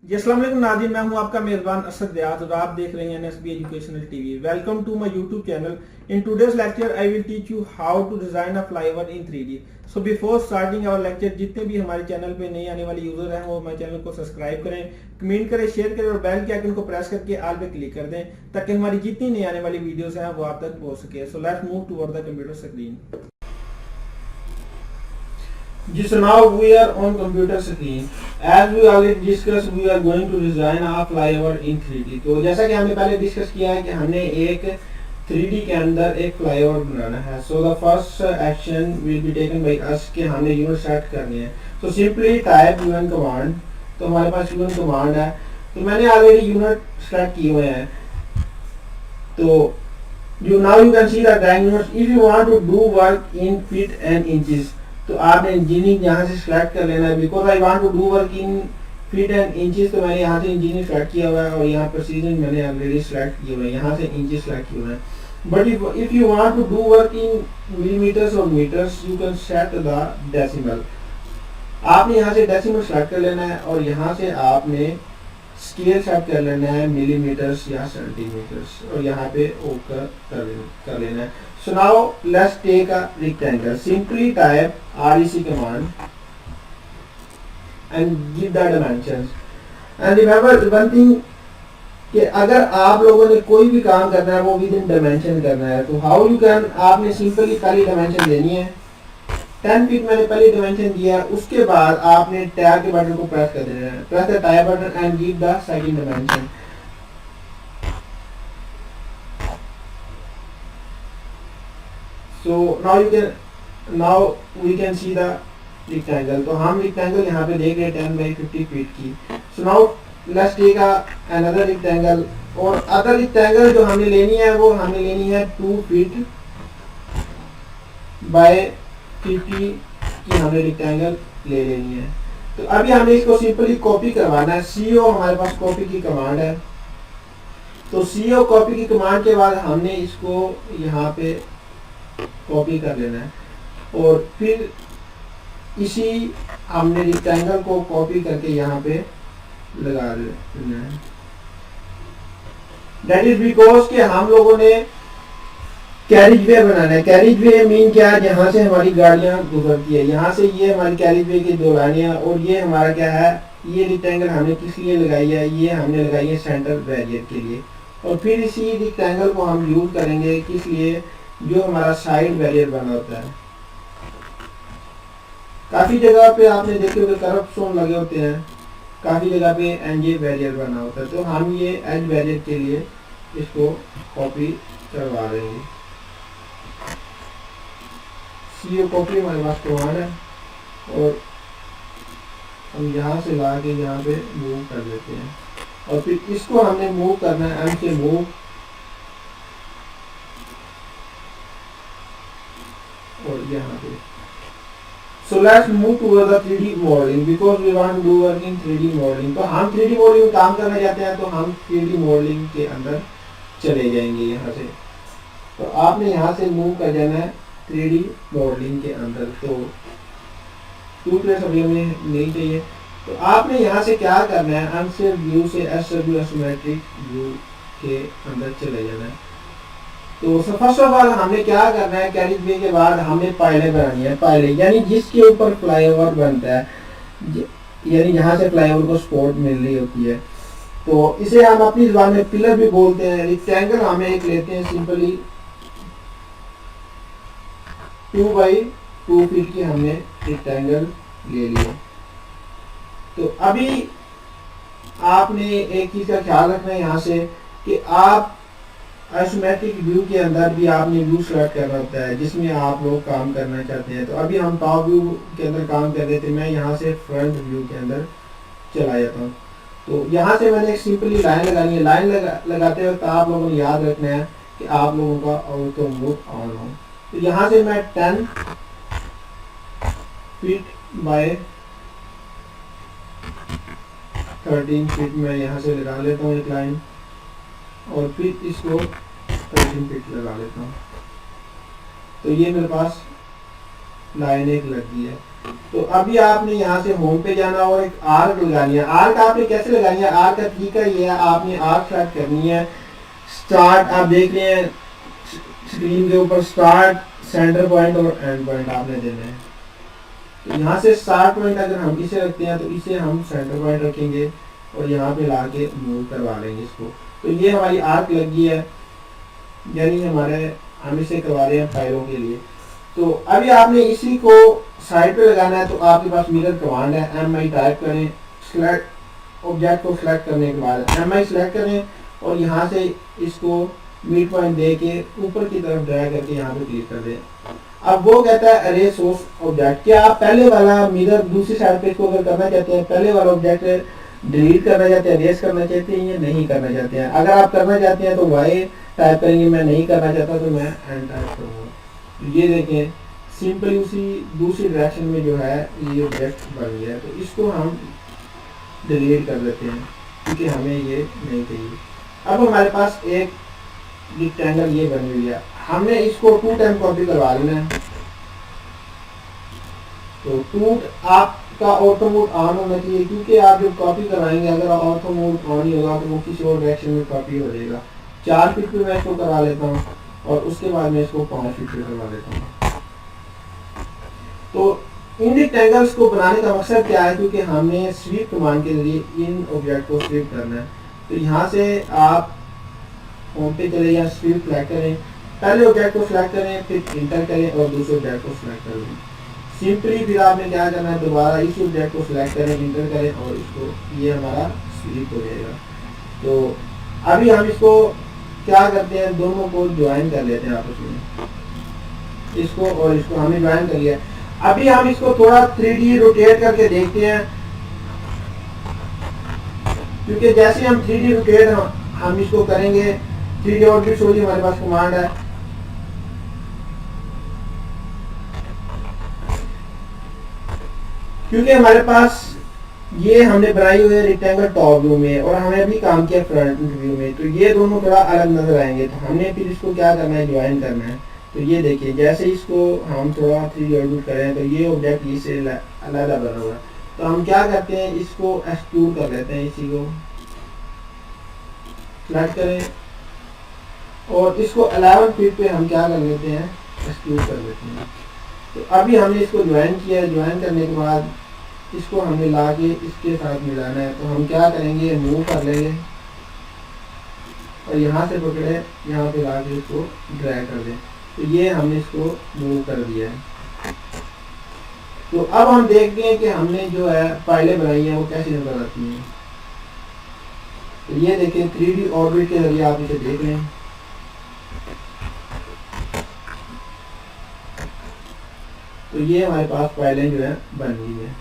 जी अस्सलाम वालेकुम नाज़रीन, मैं हूं आपका मेज़बान असद रियाज और आप देख रहे हैं NSB educational TV. Welcome to my YouTube channel. In today's lecture I will teach you how to design a flyover in 3D। So before starting our lecture, जितने भी हमारे चैनल पे नए आने वाले यूजर हैं वो हमारे चैनल को सब्सक्राइब करें, कमेंट करें, शेयर करें और बेल के आइकन को प्रेस करके ऑल पे क्लिक कर दें ताकि हमारी जितनी नई आने वाली वीडियोस हैं वो आप तक पहुंच सके। So let's move toward the computer screen. Just now we are on computer screen. As we already discussed, we are going to design a flyover in 3D. तो जैसा कि हमने पहले डिस्कस किया है कि हमने एक 3D के अंदर एक फ्लाईओवर बनाना है. So the first action will be taken by us कि हमने यूनिट सेट करनी है. So simply type un command. तो हमारे पास un command है. तो मैंने ऑलरेडी यूनिट सेट किए हुए हैं. तो now you can see the drawing units. If you want to do work in feet and inches, तो आपने इंजीनियरिंग यहाँ से सिलेक्ट कर लेना है. Because I want to do work in feet and inches, तो मैंने यहाँ से इंजीनियरिंग सिलेक्ट किया हुआ है और यहाँ प्रिसीजन मैंने ऑलरेडी सिलेक्ट किया हुआ है, यहाँ से इंचेस सिलेक्ट किया हुआ है. But if you want to do work in millimetres और metres, you can set the decimal. आपने यहाँ से डेसिमल सिलेक्ट कर लेना है और यहाँ से आपने स्केल सेट कर लेना है मिलीमीटर्स या सेंटीमीटर्स और यहाँ पे ओके कर लेना है. So now let's take a rectangle. Simply type REC command and give the dimensions. And remember one thing कि अगर आप लोगों ने कोई भी काम करना है वो विद इन डायमेंशन करना है. तो हाउ यू कैन, आपने सिंपली पहली डायमेंशन देनी है 10 फीट. मैंने पहली डायमेंशन दिया, उसके बाद आपने टैब के बटन को प्रेस कर देना है. Press the tab button and give the second dimension. So now we can see the rectangle. तो हम rectangle यहाँ पे देख रहे हैं 10 by 50 फीट की. So now let's take another rectangle. और अदर rectangle जो हमने लेनी है वो हमने लेनी है 2 फीट by 50 की हमने rectangle ले लेनी है. तो अभी हमें इसको सिंपली कॉपी करवाना है. CO हमारे पास कॉपी की कमांड है. तो CO कॉपी की कमांड के बाद हमने इसको यहाँ पे कॉपी कर लेना है और फिर इसी हमने रेक्टेंगल को कॉपी करके यहाँ पे लगा देना है. दैट इज बिकॉज कि हम लोगों ने कैरिज वे बनाना है. कैरिज वे मीन क्या है, जहाँ से हमारी गाड़ियाँ गुजरती है. यहाँ से ये हमारी कैरिज वे की दो लाइनें और ये हमारा क्या है, ये रेक्टेंगल हमने किस लिए लगाई है, ये हमने लगाई है सेंटर बैरियर के लिए. और फिर इसी रेक्टेंगल को हम यूज करेंगे किस लिए, जो हमारा साइड बैरियर बना होता है. काफी जगह पे आपने देखे होंगे कर्व स्टोन लगे होते हैं, काफी जगह पे एज बैरियर बना होता है. तो हम ये एज बैरियर के लिए इसको कॉपी करवा देंगे. सीओ कॉपी हमारे पास करवाना है और हम यहाँ से ला के यहाँ पे मूव कर देते हैं और फिर इसको हमने मूव करना है एम से मूव और यहाँ पे. So let's move towards the 3D modeling because we want to do work in 3D modeling. तो हम 3D modeling में काम करना चाहते हैं तो हम 3D modeling के अंदर चले जाएंगे यहाँ से. तो आपने यहाँ से मूव कर जाना है 3D modeling के अंदर. तो टू प्लेस अभी हमें नहीं चाहिए. तो आपने यहाँ से क्या करना है, अनसेप व्यू से SW एसोमेट्रिक व्यू के अंदर चले जाना है. तो फर्स्ट ऑफ ऑल हमने क्या करना है, कैरिज वे के बाद हमने पायलें बनानी है. पायलें यानी जिसके ऊपर फ्लाईओवर बनता है, यानी जहाँ से फ्लाईओवर को सपोर्ट मिल रही होती है. तो इसे हम अपनी जुबान में पिलर भी बोलते हैं. रेक्टेंगल हमें एक लेते हैं सिंपली 2 by 2 फीट की हमने रेक्टेंगल ले लिया. तो अभी आपने एक चीज का ख्याल रखना है यहाँ से कि आप आइसोमेट्रिक व्यू के अंदर भी आपने व्यू सेलेक्ट करना होता है जिसमें आप लोग काम करना चाहते हैं. तो अभी हम टॉप व्यू के अंदर काम कर रहे थे, मैं यहाँ से फ्रंट व्यू के अंदर चला जाता हूँ. तो यहाँ से मैंने एक सिंपली लाइन लगानी है. लाइन लगाते वक्त आप लोगों ने याद रखना है कि आप लोगों का ऑटो मोड ऑन हो. तो यहाँ से मैं 10 फीट बाय 13 फीट में यहाँ से लगा लेता हूँ एक लाइन और फिर इसको 13 फीट लगा लेता हूँ. तो ये मेरे पास लाइन एक लग गई है. तो अभी आपने यहाँ से होम पे जाना और एक आर्क लगानी है। आर्क आपने कैसे लगानी है, आर्क का तरीका ये है, आपने आर्क सेलेक्ट करनी है। स्टार्ट आप देख रहे हैं स्क्रीन के ऊपर, स्टार्ट, सेंटर पॉइंट और एंड पॉइंट आपने देना है। तो यहाँ से स्टार्ट पॉइंट अगर हम इसे रखते हैं तो इसे हम सेंटर पॉइंट रखेंगे और यहाँ पे ला के मूव करवा लेंगे इसको। तो ये हमारी आर्क लगी है, यानी हम इसे करवा रहे हैं फाइलों के लिए। तो अभी आपने इसी को साइड पे लगाना है। तो आपके पास मिरर कमांड है, mi टाइप करें, सिलेक्ट ऑब्जेक्ट को सिलेक्ट करने के बाद mi सिलेक्ट करें और यहाँ से इसको मिड पॉइंट दे के ऊपर की तरफ ड्रैग करके यहाँ पे क्लिक कर दें। अब वो कहता है अरे सोर्स ऑब्जेक्ट, क्या आप पहले वाला मिरर दूसरी साइड पे इसको अगर करना चाहते हैं, पहले वाला ऑब्जेक्ट डिलीट करना चाहते हैं, रेस करना चाहते हैं या नहीं करना चाहते हैं। अगर आप करना चाहते हैं तो y टाइप करेंगे, मैं नहीं करना चाहता तो मैं n टाइप करूँगा। तो ये देखें सिंपली उसी दूसरी डायरेक्शन में जो है ये ऑब्जेक्ट बन गया है। तो इसको हम डिलीट कर देते हैं क्योंकि हमें ये नहीं चाहिए। अब हमारे पास एक रेक्टेंगल ये बन गया, हमने इसको 2 टाइम कॉपी करवा लेना है। तो 2 आपका ऑटो मोड ऑन होना चाहिए, क्योंकि आप जब कॉपी कराएंगे अगर ऑटो मोड ऑन ही होगा तो वो किसी और डायरेक्शन में कॉपी हो जाएगा। 4 फीट पे मैं इसको करवा लेता हूँ और उसके बाद मैं इसको 5 फीट पे करवा लेता हूँ। तो इन रेक्टेंगल्स को बनाने का मकसद क्या है, क्योंकि हमने स्वीप कमांड के जरिए इन ऑब्जेक्ट को स्वीप करना है। तो यहाँ से आप होम पे चले या स्वीप सिलेक्ट करें, पहले ऑब्जेक्ट को सिलेक्ट करें, फिर इंटर करें और दूसरे ऑब्जेक्ट को सिलेक्ट करें। सिंपली फिर आपने क्या करना है, दोबारा इस ऑब्जेक्ट को सिलेक्ट करें, इंटर करें और इसको, ये हमारा स्वीप हो जाएगा। तो अभी हम इसको क्या करते हैं, दोनों को ज्वाइन कर लेते हैं आपस में, इसको और इसको हमने ज्वाइन कर लिया। अभी हम इसको थोड़ा 3D रोटेट करके देखते हैं, क्योंकि जैसे हम 3D रोटेट हम इसको करेंगे, 3D ऑर्बिट सोल्यूशन हमारे पास कमांड है। क्योंकि हमारे पास ये हमने बनाई हुई है रेक्टेंगल टॉप व्यू में और हमने अभी काम किया फ्रंट व्यू में, तो ये दोनों थोड़ा अलग नजर आएंगे। तो हमने फिर इसको क्या करना है, ज्वाइन करना है। तो ये देखिए जैसे इसको हम थोड़ा 3D ऑर्बिट करें तो ये ऑब्जेक्ट इससे अलग बना हुआ है। तो हम क्या करते हैं, इसको एक्सट्रूड कर लेते हैं, इसी को सिलेक्ट करें और इसको 11 फीट पे हम क्या कर लेते हैं, एक्सट्रूड कर लेते हैं। तो अभी हमने इसको ज्वाइन किया, ज्वाइन करने के बाद इसको हमने ला के इसके साथ मिलाना है। तो हम क्या करेंगे, मूव कर लेंगे और यहाँ से पकड़े, यहाँ पे ला के इसको ड्रैग कर दें। तो ये हमने इसको मूव कर दिया है। तो अब हम देखते हैं कि हमने जो है फाइलें बनाई हैं वो कैसे नजर आती हैं। तो ये देखें 3D ऑर्बिट के जरिए आप इसे देख लें। तो ये हमारे पास फाइलें जो है बन गई है।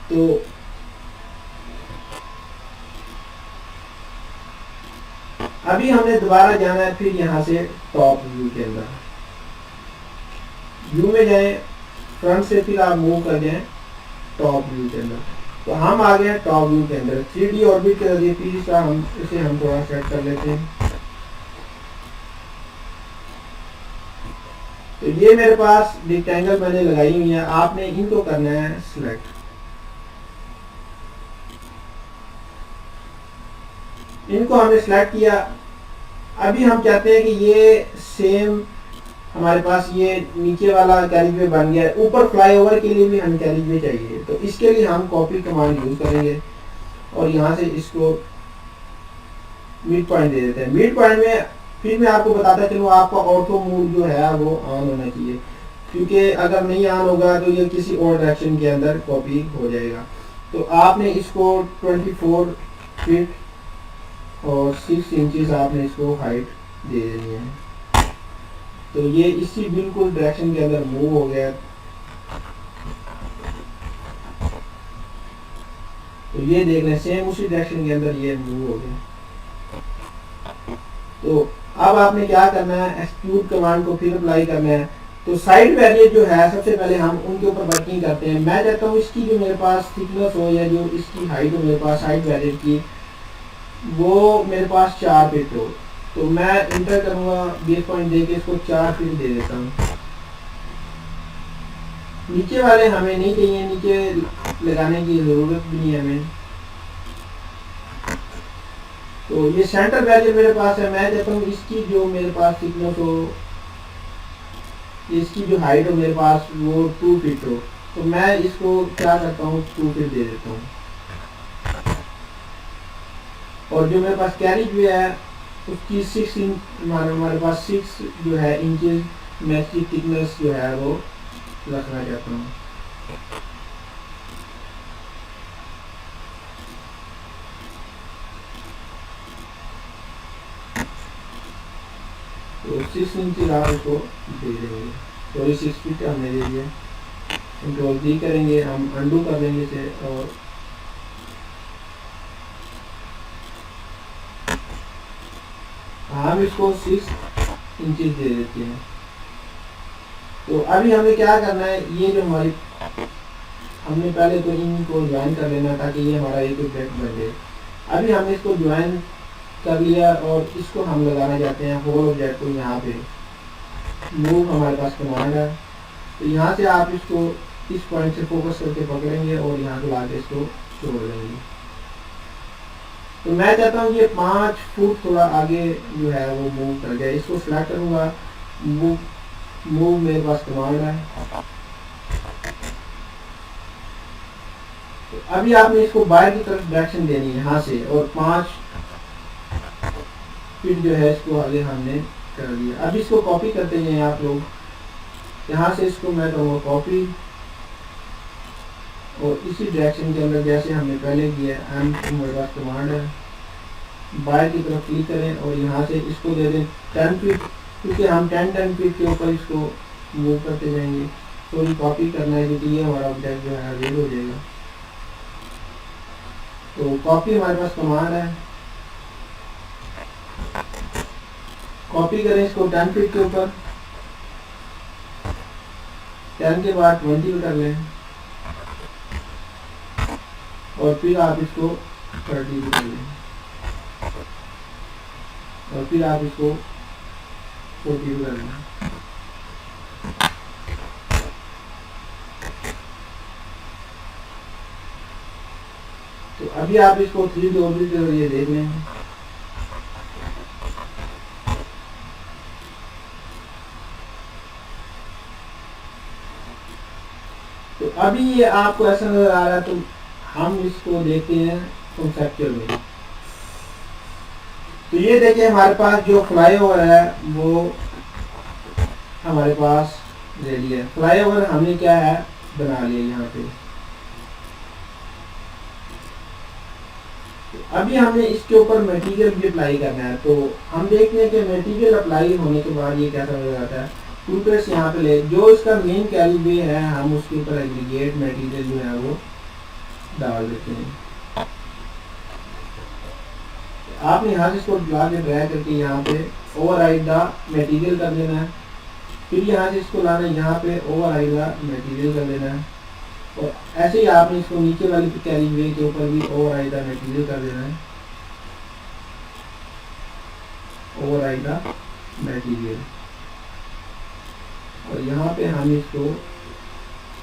तो अभी हमने दोबारा जाना है, फिर यहाँ से टॉप व्यू के अंदर व्यू में जाएं, फ्रंट से फिर आप मूव कर जाएं टॉप व्यू के अंदर। तो हम आ गए टॉप व्यू के अंदर 3D ऑर्बिट के जरिए। फिर हम इसे थोड़ा सेट कर लेते हैं। तो ये मेरे पास रेक्टेंगल मैंने लगाई हुई है, आपने इनको करना है सिलेक्ट। इनको हमने सिलेक्ट किया। अभी हम चाहते हैं कि ये सेम हमारे पास ये नीचे वाला कैरिजवे बन गया है, ऊपर फ्लाईओवर के लिए भी हम कैरिजवे चाहिए। तो इसके लिए हम कॉपी कमांड यूज करेंगे और यहाँ से इसको मिड पॉइंट दे देते हैं। मिड पॉइंट में फिर मैं आपको बताता चलूँ, आपका ऑटो मोड जो है वो ऑन होना चाहिए, क्योंकि अगर नहीं ऑन होगा तो ये किसी और डायरेक्शन के अंदर कॉपी हो जाएगा। तो आपने इसको 24 फीट और 6 इंचेस आपने इसको हाइट दे देनी है। तो ये इसी बिल्कुल डायरेक्शन के अंदर मूव हो गया। तो ये देख लें सेम उसी डायरेक्शन के अंदर ये मूव हो गया। तो अब आपने क्या करना है, एक्सक्लूड कमांड को फिर अप्लाई करना है। तो साइड वेरिएट जो है सबसे पहले हम उनके ऊपर वर्किंग करते हैं। मैं चाहता हूँ इसकी जो मेरे पास थिकनेस हो या जो इसकी हाइट हो मेरे पास साइड वेरिएट की, वो मेरे पास 4 फीट हो। तो मैं इंटर करूंगा, बेस पॉइंट देके इसको 4 फीट दे देता हूँ। नीचे वाले हमें नहीं चाहिए, नीचे लगाने की जरूरत भी नहीं है हमें। तो ये सेंटर वैल्यू मेरे पास है, मैं चाहता हूँ इसकी जो मेरे पास थिकनेस हो, इसकी जो हाइट हो मेरे पास वो 2 फीट हो। तो मैं इसको क्या करता हूँ 2 फीट दे देता हूँ। और जो मेरे पास कैरिज भी है उसकी 6 इंच, हमारे पास 6 जो है इंचेस मैं इसकी थिकनेस जो है वो रखना चाहता हूँ। तो 6 इंच आप इसको दे देंगे। तो ये 6 फीट हमने दे दिया। कंट्रोल D करेंगे, हम अंडू कर देंगे इसे और हम इसको 6 इंचेस दे देते हैं। तो अभी हमें क्या करना है, ये जो हमारी हमने पहले तो इनको ज्वाइन कर लेना ताकि ये हमारा एक ऑब्जेक्ट बन जाए। अभी हमने इसको ज्वाइन कर लिया और इसको हम लगाना चाहते हैं होल ऑब्जेक्ट को यहाँ पे। मूव हमारे पास कमांड है, तो यहाँ से आप इसको इस पॉइंट से फोकस करके पकड़ेंगे और यहाँ से लाके इसको छोड़ देंगे। तो मैं चाहता हूँ ये 5 फुट थोड़ा आगे जो है वो मूव कर जाए। इसको सिलेक्ट करूँगा, मूव मेरे पास कमांड है। तो अभी आपने इसको बाहर की तरफ डायरेक्शन देनी है यहाँ से, और 5 फीट जो है इसको आगे हमने कर दिया। अब इसको कॉपी करते हैं आप लोग, यहाँ से इसको मैं करूँगा कॉपी और इसी डायरेक्शन के अंदर जैसे हमने पहले किया एम मेरे पास कमांड है, बाहर की तरफ क्लिक करें और यहाँ से इसको दे दें 10 फीट, क्योंकि हम 10 फीट के ऊपर इसको मूव करते जाएंगे। तो ये कॉपी करना है क्योंकि ये हमारा ऑब्जेक्ट जो है रीड हो जाएगा। तो कॉपी हमारे पास कमांड है, कॉपी करें इसको 10 फीट के ऊपर, 10 के बाद 20 कर लें और फिर आप इसको 30 कर लें और फिर आप इसको 40 कर लें। तो अभी आप इसको 3D ऑब्जेक्ट के जरिए देख लें। तो अभी ये आपको ऐसा नजर आ रहा है, तो हम इसको देखते हैं कॉन्सेप्चुअल में। तो ये देखिए हमारे पास जो फ्लाईओवर है वो हमारे पास रेडी है। फ्लाईओवर हमने क्या है बना लिया यहाँ पे। तो अभी हमने इसके ऊपर मटेरियल भी अप्लाई करना है। तो हम देखते हैं कि मटेरियल अप्लाई होने के बाद ये कैसा हो जाता है। टूलपेस यहाँ पे ले, जो इसका मेन कैलिब्रे है हम उसके ऊपर एग्रीगेट मटेरियल जो है वो डाल देते हैं। आपने यहाँ से इसको ला के ड्रैग करके यहाँ पे ओवरराइड द मटेरियल कर देना है। फिर यहाँ से इसको लाना है, यहाँ पे ओवरराइड द मटेरियल कर देना है। और ऐसे ही आपने इसको नीचे वाली कैलिब्रे के ऊपर भी ओवरराइड द मटेरियल कर देना है, ओवरराइड द मटेरियल। और यहाँ पे हम इसको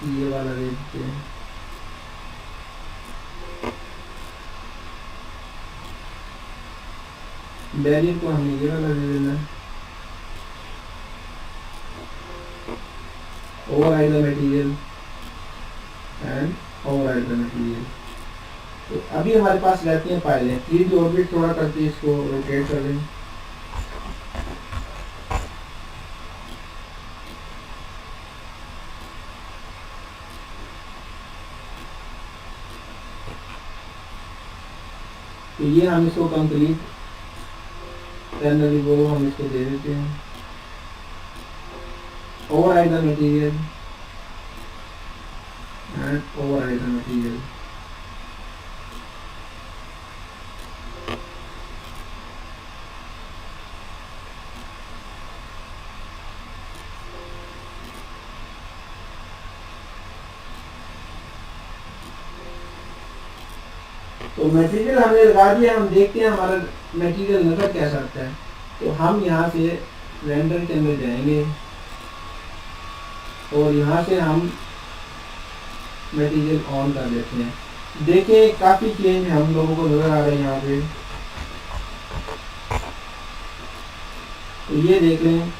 ये वाला दे देते हैं। बैरियर को हमने ये वाला दे देना है, override the material and override the material. तो अभी हमारे पास रहती हैं फाइलें। 3D ऑर्बिट थोड़ा करके इसको रोटेट कर लें। तो ये हम इसको कंप्लीट वो हम इसको दे देते हैं, override the material and override the material. तो मटेरियल हमने लगा दिया। हम देखते हैं हमारा मटेरियल नजर कैसा आता है। तो हम यहाँ से रेंडर के अंदर जाएंगे और यहाँ से हम मटेरियल ऑन कर लेते हैं। देखिए काफ़ी चेंज हम लोगों को नज़र आ रहे हैं यहाँ पे। तो ये देख लें,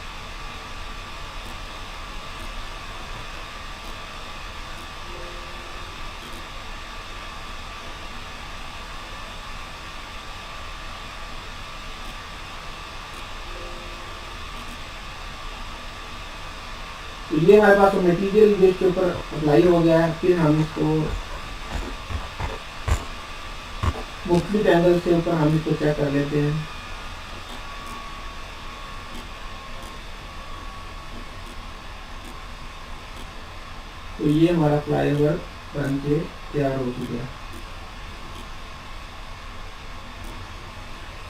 तो ये हमारे पास मटेरियल जो इसके ऊपर अप्लाई हो गया है। फिर हम इसको मुख्तलिफ एंगल से ऊपर हम इसको चेक कर लेते हैं। तो ये हमारा फ्लाईओवर बन के तैयार हो चुका है।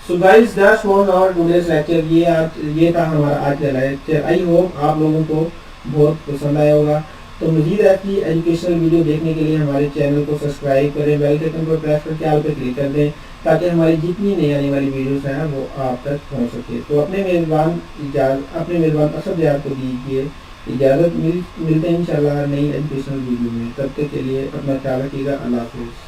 So guys that's was our today's lecture. ये था हमारा आज का लेक्चर। आई होप आप लोगों को बहुत पसंद आया होगा। तो मज़ीद ऐसी एजुकेशनल वीडियो देखने के लिए हमारे चैनल को सब्सक्राइब करें, बेल आइकन पर प्रेस करके ऑल पे क्लिक कर दें, ताकि हमारी जितनी नई आने वाली वीडियोस हैं वो आप तक पहुंच सके। तो अपने मेज़बान असद यार को दीजिए इजाज़त। मिलते हैं इंशाल्लाह नई एजुकेशनल वीडियो में। तब तक के लिए अपना ख्याल रखिएगा। अल्लाह हाफ़िज़।